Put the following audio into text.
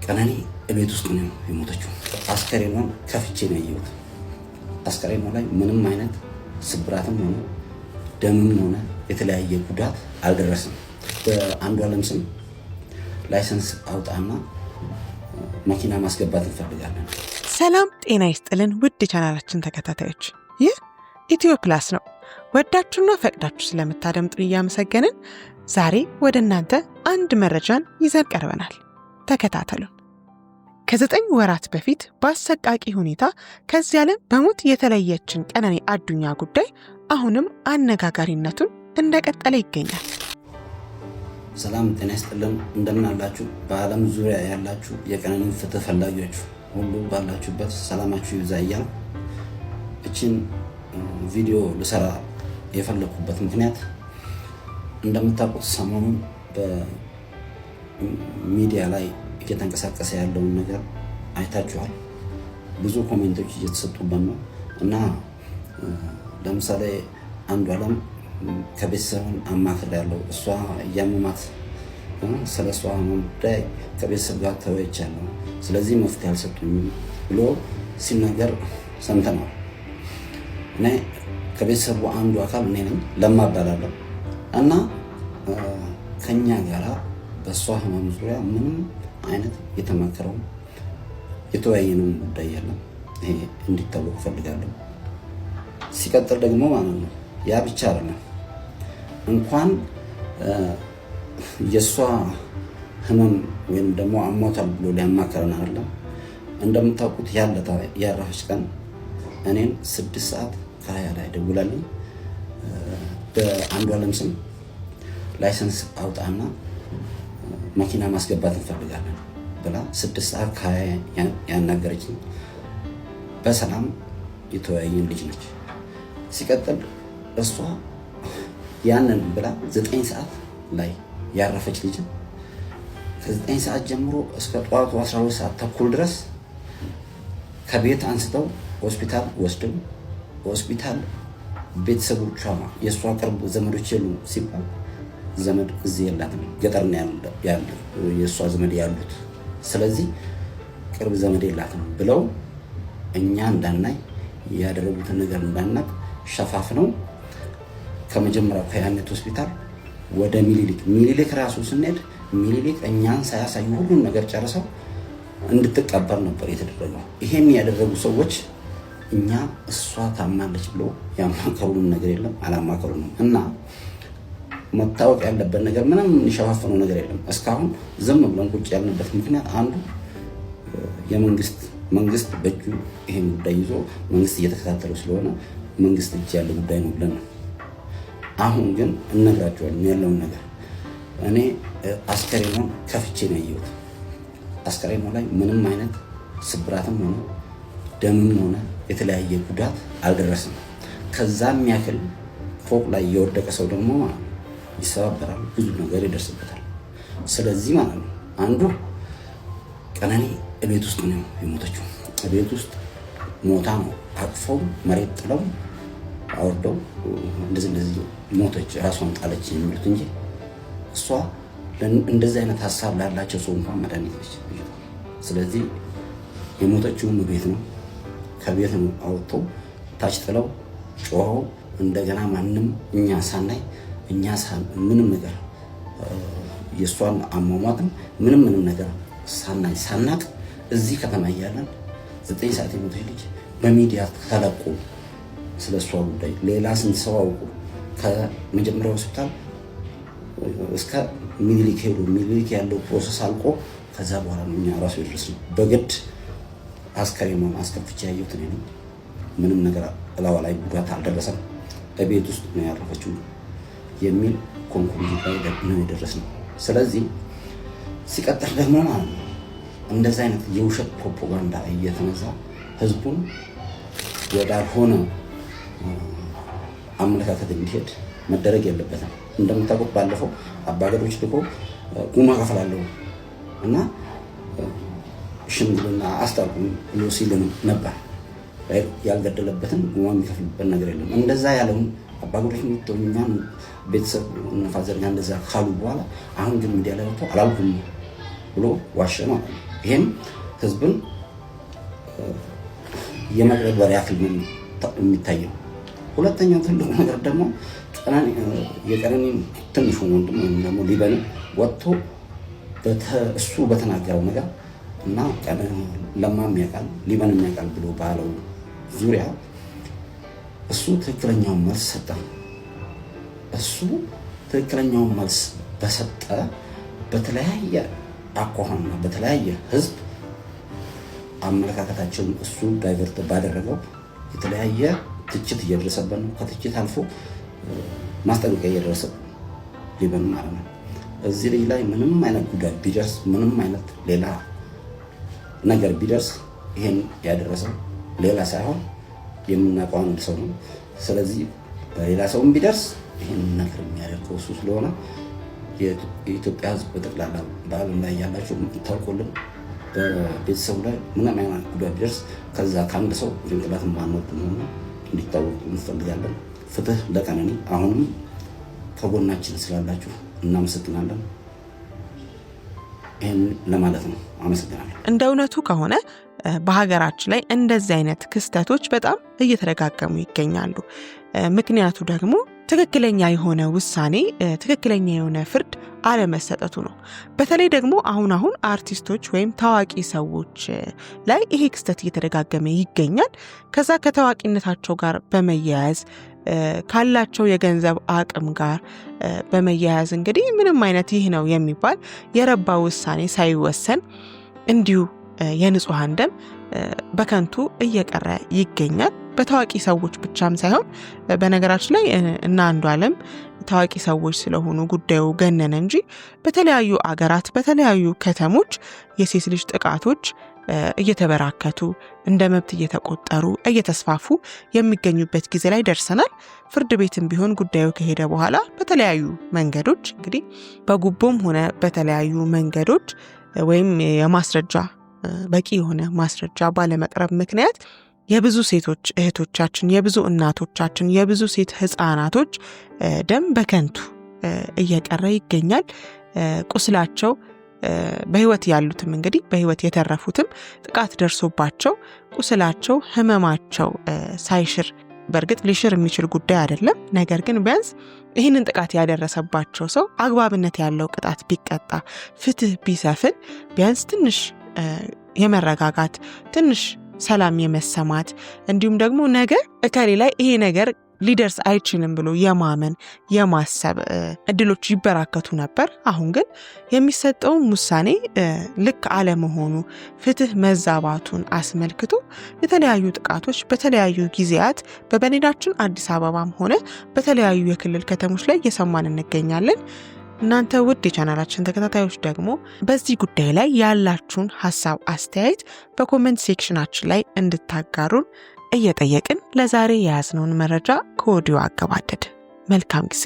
ቀነኒ እቤት ውስጥ ነው የሞተችው። አስከሬኗን ከፍቼ ነው ያየሁት። አስከሬኗ ላይ ምንም አይነት ስብራትም ሆነ ደምም ሆነ የተለያየ ጉዳት አልደረሰም። በአንዷለም ስም ላይሰንስ አውጣና መኪና ማስገባት እንፈልጋለን። ሰላም ጤና ይስጥልን ውድ ቻናላችን ተከታታዮች፣ ይህ ኢትዮ ፕላስ ነው። ወዳችሁና ፈቅዳችሁ ስለምታደምጡን እያመሰገንን ዛሬ ወደ እናንተ አንድ መረጃን ይዘን ቀርበናል። ተከታተሉን። ከ9 ወራት በፊት በአሰቃቂ ሁኔታ ከዚህ ዓለም በሞት የተለየችን ቀነኒ አዱኛ ጉዳይ አሁንም አነጋጋሪነቱን እንደቀጠለ ይገኛል። ሰላም ጤና ይስጥልን፣ እንደምን አላችሁ? በዓለም ዙሪያ ያላችሁ የቀነኒ ፍትህ ፈላጊዎች ሁሉ ባላችሁበት ሰላማችሁ ይብዛ እያልኩ እቺን ቪዲዮ ልሰራ የፈለኩበት ምክንያት እንደምታውቁት ሰሞኑን በሚዲያ ላይ እየተንቀሳቀሰ ያለውን ነገር አይታችኋል። ብዙ ኮሜንቶች እየተሰጡበት ነው እና ለምሳሌ አንዷለም ከቤተሰብን አማክር ያለው እሷ እያመማት ስለ እሷ ጉዳይ ከቤተሰብ ጋር ተወያይቻለሁ፣ ስለዚህ መፍትሄ አልሰጡኝም ብሎ ሲናገር ሰምተናል። እኔ ከቤተሰቡ አንዱ አካል እኔ ነኝ፣ ለማ እባላለሁ እና ከኛ ጋራ በእሷ ህመም ዙሪያ ምንም አይነት የተማከረው የተወያየነው ጉዳይ የለም። ይሄ እንዲታወቅ ፈልጋለሁ። ሲቀጥል ደግሞ ማለት ነው ያ ብቻ አይደለም፣ እንኳን የእሷ ህመም ወይም ደግሞ አሞታል ብሎ ሊያማከረን አይደለም። እንደምታውቁት ያረፈች ቀን እኔን 6:20 ላይ ደውላልኝ በአንዷለም ስም ላይሰንስ አውጣና መኪና ማስገባት እንፈልጋለን ብላ 6:20 ያናገረችኝ በሰላም የተወያየን ልጅ ነች። ሲቀጥል እሷ ያንን ብላ 9 ሰዓት ላይ ያረፈች ልጅ ከ9 ሰዓት ጀምሮ እስከ ጠዋቱ 12 ሰዓት ተኩል ድረስ ከቤት አንስተው ሆስፒታል ወስደው ሆስፒታል ቤተሰቦቿ የእሷ ቅርብ ዘመዶች የሉ ሲባል ዘመድ እዚህ የላትም፣ ገጠር ነው ያለው የእሷ ዘመድ ያሉት። ስለዚህ ቅርብ ዘመድ የላትም ብለው እኛ እንዳናይ ያደረጉትን ነገር እንዳናቅ ሸፋፍነው ከመጀመሪያው ከያኔት ሆስፒታል ወደ ሚኒሊክ ራሱ ስንሄድ ሚኒሊክ እኛን ሳያሳዩ ሁሉን ነገር ጨርሰው እንድትቀበር ነበር የተደረገው። ይሄን ያደረጉ ሰዎች እኛ እሷ ታማለች ብሎ ያማከሩን ነገር የለም፣ አላማከሩንም። እና መታወቅ ያለበት ነገር ምንም የሸፋፈነው ነገር የለም። እስካሁን ዝም ብለን ቁጭ ያልንበት ምክንያት አንዱ መንግስት በእጁ ይሄን ጉዳይ ይዞ መንግስት እየተከታተለው ስለሆነ መንግስት እጅ ያለ ጉዳይ ነው ብለን ነው። አሁን ግን እነግራቸዋለን ያለውን ነገር። እኔ አስከሬኗን ከፍቼ ነው ያየሁት። አስከሬኗ ላይ ምንም አይነት ስብራትም ሆነ ደምም ሆነ የተለያየ ጉዳት አልደረሰም። ከዛም ያክል ፎቅ ላይ የወደቀ ሰው ደግሞ ይሰባበራል፣ ብዙ ነገር ይደርስበታል። ስለዚህ ማለት ነው አንዱ ቀነኒ እቤት ውስጥ ነው የሞተችው። እቤት ውስጥ ሞታ ነው አቅፈው መሬት ጥለው አወርደው እንደዚህ ሞተች፣ ራሷን ጣለች የሚሉት እንጂ እሷ እንደዚህ አይነት ሀሳብ ላላቸው ሰው እንኳን መድኃኒት ነች። ስለዚህ የሞተችውም ቤት ነው። ከቤት ነው አውጥተው ታች ጥለው ጮኸው እንደገና ማንም እኛ ሳናይ ምንም ነገር የእሷን አሟሟትም ምንም ነገር ሳናቅ እዚህ ከተማ እያለን 9 ሰዓት የሞተች ልጅ በሚዲያ ተለቆ ስለ እሷ ጉዳይ ሌላ ስንት ሰው አውቁ ከመጀመሪያው ሆስፒታል እስከ ሚኒሊክ ሄዱ። ሚኒሊክ ያለው ፕሮሰስ አልቆ ከዛ በኋላ ነው እኛ ራሱ የደረስነው። በግድ አስከሬኗን አስከፍቼ ያየሁት እኔ ነኝ። ምንም ነገር እላዋ ላይ ጉዳት አልደረሰም፣ በቤት ውስጥ ነው ያረፈችው የሚል ኮንክሉዥን ላይ ነው የደረስነው። ስለዚህ ሲቀጥል ደግሞ ማለት ነው እንደዚህ አይነት የውሸት ፕሮፓጋንዳ እየተነዛ ህዝቡን ወዳልሆነ አመለካከት እንዲሄድ መደረግ የለበትም። እንደምታውቁት ባለፈው አባገዶች ልኮ ጉማ ከፈላለሁ እና ሽምግልና አስታርቁም ብሎ ሲልን ነበር። ያልገደለበትን ጉማ የሚከፍልበት ነገር የለም። እንደዛ ያለውን አባገዶች የሚተውኛን ቤተሰብ ፋዘር ጋር እንደዛ ካሉ በኋላ አሁን ግን ሚዲያ ላይ ወጥቶ አላልኩም ብሎ ዋሸ ማለት ነው። ይህም ህዝብን የመቅረበር ያክል የሚታየው። ሁለተኛው ትልቁ ነገር ደግሞ የቀነኒ ትንሹ ወንድም ወይም ደግሞ ሊበን ወጥቶ እሱ በተናገረው ነገር እና ለማም ያውቃል ሊበንም ያውቃል ብሎ ባለው ዙሪያ እሱ ትክክለኛውን መልስ ሰጠ። እሱ ትክክለኛውን መልስ በሰጠ በተለያየ አኳኋንና በተለያየ ህዝብ አመለካከታቸውን እሱ ዳይቨርት ባደረገው የተለያየ ትችት እየደረሰበት ነው። ከትችት አልፎ ማስጠንቀቂያ እየደረሰ ሊበን ማለት ነው። እዚህ ልጅ ላይ ምንም አይነት ጉዳት ቢደርስ ምንም አይነት ሌላ ነገር ቢደርስ ይሄን ያደረሰው ሌላ ሳይሆን የምናውቀው አንድ ሰው ነው። ስለዚህ በሌላ ሰውም ቢደርስ ይሄን ነገር የሚያደርገው እሱ ስለሆነ የኢትዮጵያ ህዝብ በጠቅላላ በዓለም ላይ ያላችሁ ታውቁልን በቤተሰቡ ላይ ምንም አይነት ጉዳት ቢደርስ ከዛ ከአንድ ሰው ጭንቅላት ማንወጥ ነው እንዲታወቅ እንፈልጋለን። ፍትህ ለቀነኒ። አሁንም ከጎናችን ስላላችሁ እናመሰግናለን። ይህን ለማለት ነው። አመሰግናለሁ። እንደ እውነቱ ከሆነ በሀገራችን ላይ እንደዚህ አይነት ክስተቶች በጣም እየተደጋገሙ ይገኛሉ። ምክንያቱ ደግሞ ትክክለኛ የሆነ ውሳኔ፣ ትክክለኛ የሆነ ፍርድ አለመሰጠቱ ነው። በተለይ ደግሞ አሁን አርቲስቶች ወይም ታዋቂ ሰዎች ላይ ይሄ ክስተት እየተደጋገመ ይገኛል። ከዛ ከታዋቂነታቸው ጋር በመያያዝ ካላቸው የገንዘብ አቅም ጋር በመያያዝ እንግዲህ ምንም አይነት ይህ ነው የሚባል የረባ ውሳኔ ሳይወሰን እንዲሁ የንጹሃን ደም በከንቱ እየቀረ ይገኛል። በታዋቂ ሰዎች ብቻም ሳይሆን በነገራችን ላይ እና አንዷለም ታዋቂ ሰዎች ስለሆኑ ጉዳዩ ገነነ እንጂ በተለያዩ አገራት በተለያዩ ከተሞች የሴት ልጅ ጥቃቶች እየተበራከቱ እንደ መብት እየተቆጠሩ እየተስፋፉ የሚገኙበት ጊዜ ላይ ደርሰናል። ፍርድ ቤትም ቢሆን ጉዳዩ ከሄደ በኋላ በተለያዩ መንገዶች እንግዲህ በጉቦም ሆነ በተለያዩ መንገዶች ወይም የማስረጃ በቂ የሆነ ማስረጃ ባለመቅረብ ምክንያት የብዙ ሴቶች እህቶቻችን፣ የብዙ እናቶቻችን፣ የብዙ ሴት ህፃናቶች ደም በከንቱ እየቀረ ይገኛል። ቁስላቸው በህይወት ያሉትም እንግዲህ በህይወት የተረፉትም ጥቃት ደርሶባቸው ቁስላቸው ህመማቸው ሳይሽር፣ በእርግጥ ሊሽር የሚችል ጉዳይ አይደለም። ነገር ግን ቢያንስ ይህንን ጥቃት ያደረሰባቸው ሰው አግባብነት ያለው ቅጣት ቢቀጣ፣ ፍትህ ቢሰፍን ቢያንስ ትንሽ የመረጋጋት ትንሽ ሰላም የመሰማት እንዲሁም ደግሞ ነገ እከሌ ላይ ይሄ ነገር ሊደርስ አይችልም ብሎ የማመን የማሰብ እድሎች ይበራከቱ ነበር። አሁን ግን የሚሰጠውን ውሳኔ ልክ አለመሆኑ ፍትህ መዛባቱን አስመልክቶ የተለያዩ ጥቃቶች በተለያዩ ጊዜያት በመዲናችን አዲስ አበባም ሆነ በተለያዩ የክልል ከተሞች ላይ እየሰማን እንገኛለን። እናንተ ውድ የቻናላችን ተከታታዮች ደግሞ በዚህ ጉዳይ ላይ ያላችሁን ሀሳብ፣ አስተያየት በኮሜንት ሴክሽናችን ላይ እንድታጋሩን እየጠየቅን ለዛሬ የያዝነውን መረጃ ከወዲሁ አገባደድ። መልካም ጊዜ